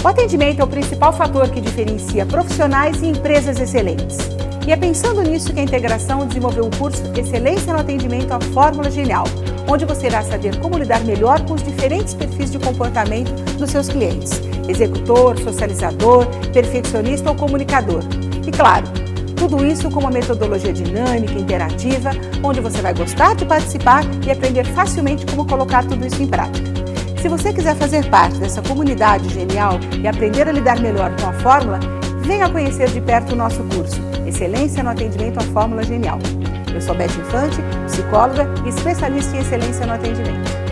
O atendimento é o principal fator que diferencia profissionais e empresas excelentes. E é pensando nisso que a Integração desenvolveu o curso Excelência no Atendimento, a Fórmula Genial, onde você irá saber como lidar melhor com os diferentes perfis de comportamento dos seus clientes: executor, socializador, perfeccionista ou comunicador. E claro, tudo isso com uma metodologia dinâmica, interativa, onde você vai gostar de participar e aprender facilmente como colocar tudo isso em prática. Se você quiser fazer parte dessa comunidade genial e aprender a lidar melhor com a fórmula, venha conhecer de perto o nosso curso Excelência no Atendimento, a Fórmula Genial. Eu sou Beth Infante, psicóloga e especialista em excelência no atendimento.